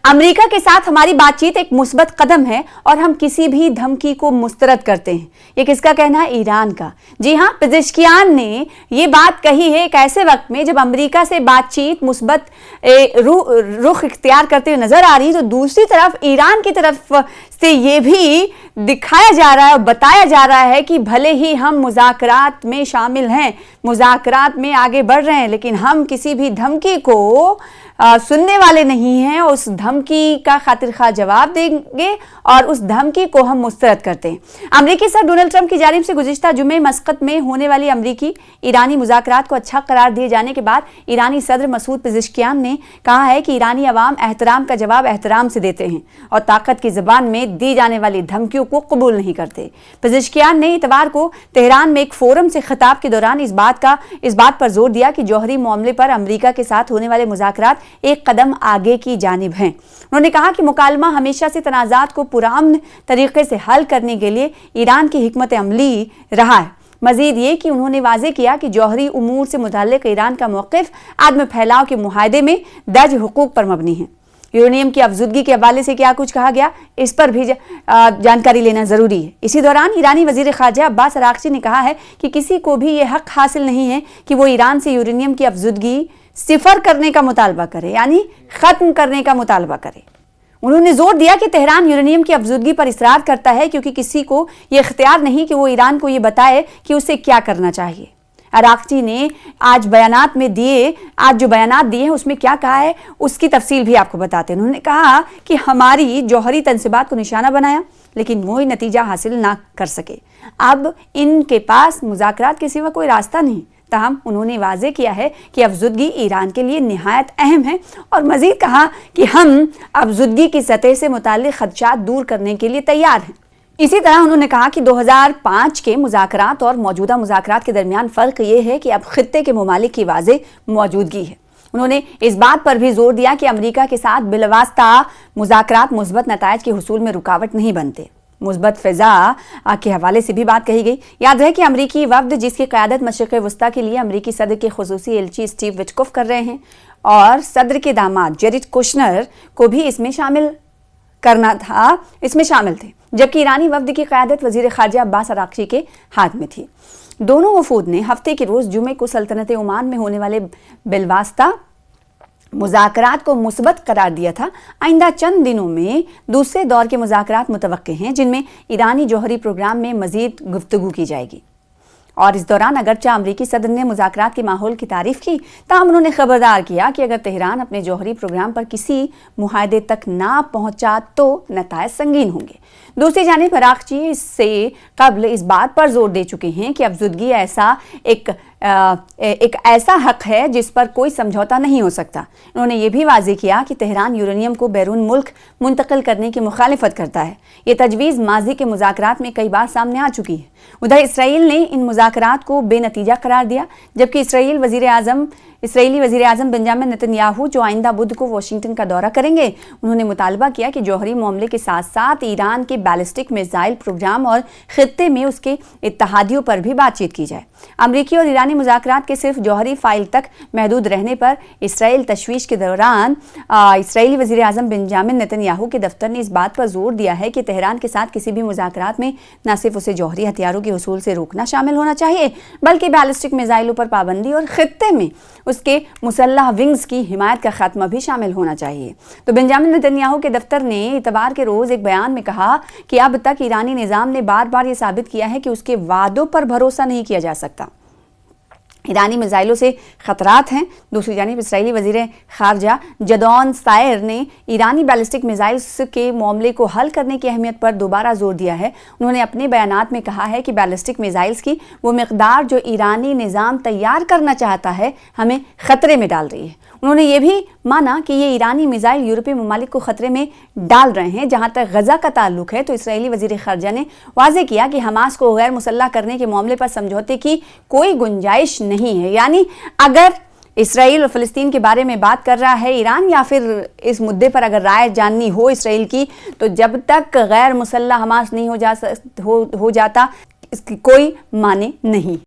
America के साथ हमारी बातचीत एक मुस्बत कदम है और हम किसी भी धमकी को मुस्तरद करते हैं। ये किसका कहना है? ईरान का। जी हां, पेजेश्कियान ने ये बात कही है एक ऐसे वक्त में जब अमेरिका से बातचीत मुस्बत रुख इख्तियार करते हुए नजर आ रही है, तो दूसरी तरफ ईरान की तरफ से ये भी दिखाया जा रहा है और बताया जा रहा है कि भले ही हम मुज़ाकरात में शामिल हैं, मुज़ाकरात में आगे बढ़ रहे हैं, लेकिन हम किसी भी धमकी को सुनने वाले नहीं हैं। उस धमकी का खातिर खा जवाब देंगे और उस धमकी को हम मुस्तरद करते हैं। अमेरिकी सदर डोनाल्ड ट्रंप की जानिब से गुज़िश्ता जुमे मस्कत में होने वाली अमेरिकी ईरानी मुज़ाकरात को अच्छा करार दिए जाने के बाद ईरानी सदर मसूद पेजेश्कियान ने कहा है कि ईरानी अवाम एहतराम का जवाब एहतराम से देते हैं और ताकत की ज़बान में दी जाने वाली धमकियों को कबूल नहीं करते। पेजेश्कियान ने इतवार को तेहरान में एक फोरम से खिताब के दौरान इस बात पर जोर दिया कि जौहरी मामले पर अमेरिका के साथ होने वाले मुज़ाकरात एक कदम आगे की जानिब हैं। उन्होंने कहा कि मुकालमा हमेशा से तनाज़ात को पुरअमन तरीके से हल करने के लिए ईरान की हिकमत अमली रहा है। मजीद ये कि उन्होंने वाज़े किया कि जौहरी उमूर से मुताल्लिक ईरान का मौक़िफ़ आदम फैलाव के मुआहदे में दर्ज हुकूक पर मबनी है। यूरेनियम की अफजुदगी के हवाले से क्या कुछ कहा गया, इस पर भी जानकारी लेना जरूरी है। इसी दौरान ईरानी वजीर ख़ारजा अब्बास अराग़ची ने कहा है कि किसी को भी यह हक हासिल नहीं है कि वो ईरान से यूरेनियम की अफजुदगी सिफर करने का मुतालबा करे, यानी खत्म करने का मुतालबा करे। उन्होंने जोर दिया कि तेहरान यूरेनियम की अफजुदगी पर इसरार करता है क्योंकि किसी को यह इख्तियार नहीं कि वो ईरान को ये बताए कि उसे क्या करना चाहिए। अराग़ची ने आज जो बयानात दिए हैं उसमें क्या कहा है उसकी तफसील भी आपको बताते हैं। उन्होंने कहा कि हमारी जौहरी तनसीबात को निशाना बनाया लेकिन वही नतीजा हासिल ना कर सके। अब इनके पास मुज़ाकरात के सिवा कोई रास्ता नहीं। ताहम उन्होंने वाज़े किया है कि अफजुदगी ईरान के लिए निहायत अहम है और मज़ीद कहा कि हम अफजुदगी की सतह से मुताल्लिक़ ख़दशात दूर करने के लिए तैयार हैं। इसी तरह उन्होंने कहा कि 2005 के मुज़ाकरात और मौजूदा मुज़ाकरात के दरमियान फ़र्क ये है कि अब ख़ित्ते के ममालिक की वाज़े मौजूदगी है। उन्होंने इस बात पर भी जोर दिया कि अमेरिका के साथ बिलवास्ता मुज़ाकरात मुस्बत नताइज के हुसूल में रुकावट नहीं बनते। मुस्बत फ़िज़ा के हवाले से भी बात कही गई। याद रहे कि अमरीकी वफ़द जिसकी क़यादत मशरिक़ वस्ता के लिए अमरीकी सदर के ख़ुसूसी एलची स्टीव विटकोफ़ कर रहे हैं और सदर के दामाद जेरेड कुशनर को भी इसमें शामिल थे, जबकि ईरानी वफ़द की क़यादत वज़ीर ख़ारजा अब्बास अराग़ची के हाथ में थी। दोनों वफ़ूद ने हफ्ते के रोज़ जुमे को सल्तनत ओमान में होने वाले बिलवास्ता मुज़ाकरात को मुस्बत करार दिया था। आइंदा चंद दिनों में दूसरे दौर के मुज़ाकरात मुतवक्के हैं जिनमें ईरानी जौहरी प्रोग्राम में मज़ीद गुफ्तगू की जाएगी। और इस दौरान अगरचे अमरीकी सदर ने मुज़ाकरात के माहौल की तारीफ़ की, ताहम उन्होंने खबरदार किया कि अगर तेहरान अपने जौहरी प्रोग्राम पर किसी मुआहदे तक ना पहुँचा तो नताइज संगीन होंगे। दूसरी जानिब अराग़ची इससे कबल इस बात पर जोर दे चुके हैं कि अफजुदगी एक ऐसा हक है जिस पर कोई समझौता नहीं हो सकता। उन्होंने ये भी वाज़े किया कि तेहरान यूरेनियम को बैरून मुल्क मुंतकिल करने की मुखालिफत करता है। ये तजवीज़ माजी के मुज़ाकरात में कई बार सामने आ चुकी है। उधर इसराइल ने इन मुज़ाकरात को बेनतीजा करार दिया, जबकि इसराइली वज़ीर आज़म बेंजामिन नेतन्याहू जो आइंदा बुध को वाशिंगटन का दौरा करेंगे, उन्होंने मुतालबा किया कि जौहरी मामले के साथ साथ ईरान के बैलिस्टिक मिसाइल प्रोग्राम और खित्ते में उसके इत्तहादियों पर भी बातचीत की जाए। अमरीकी और ईरानी मुज़ाकरात के सिर्फ जौहरी फाइल तक महदूद रहने पर इसराइल तशवीश के दौरान इसराइली वज़ीर आज़म बेंजामिन नेतन्याहू के दफ्तर ने इस बात पर जोर दिया है कि तेहरान के साथ किसी भी मुज़ाकरात में न सिर्फ उसे जौहरी हथियारों के हुसूल से रोकना शामिल होना चाहिए, बल्कि बैलिस्टिक मिसाइलों पर पाबंदी और खित्ते में उसके मुसल्लह विंग्स की हिमायत का खात्मा भी शामिल होना चाहिए। तो बेंजामिन नेतन्याहू के दफ्तर ने इतवार के रोज़ एक बयान में कहा कि अब तक ईरानी निज़ाम ने बार बार ये साबित किया है कि उसके वादों पर भरोसा नहीं किया जा सकता। ईरानी मिसाइलों से खतरात हैं। दूसरी जानिब इसराइली वज़ीर ख़ारजा जदौन सायर ने ईरानी बैलिस्टिक मिसाइल्स के मामले को हल करने की अहमियत पर दोबारा जोर दिया है। उन्होंने अपने बयानात में कहा है कि बैलिस्टिक मिसाइल्स की वो मिक़दार जो ईरानी निज़ाम तैयार करना चाहता है हमें ख़तरे में डाल रही है। उन्होंने ये भी माना कि ये ईरानी मिसाइल यूरोपीय ममालिक को ख़तरे में डाल रहे हैं। जहाँ तक गज़ा का ताल्लुक है तो इसराइली वज़ीर ख़ारजा ने वाज़े किया कि हमास को गैर मुसल्लह करने के मामले पर समझौते की कोई गुंजाइश नहीं है। यानी अगर इसराइल और फ़लस्तीन के बारे में बात कर रहा है ईरान, या फिर इस मुद्दे पर अगर राय जाननी हो इसराइल की, तो जब तक गैर मुसल्लह हमास नहीं हो जाता इसकी कोई माने नहीं।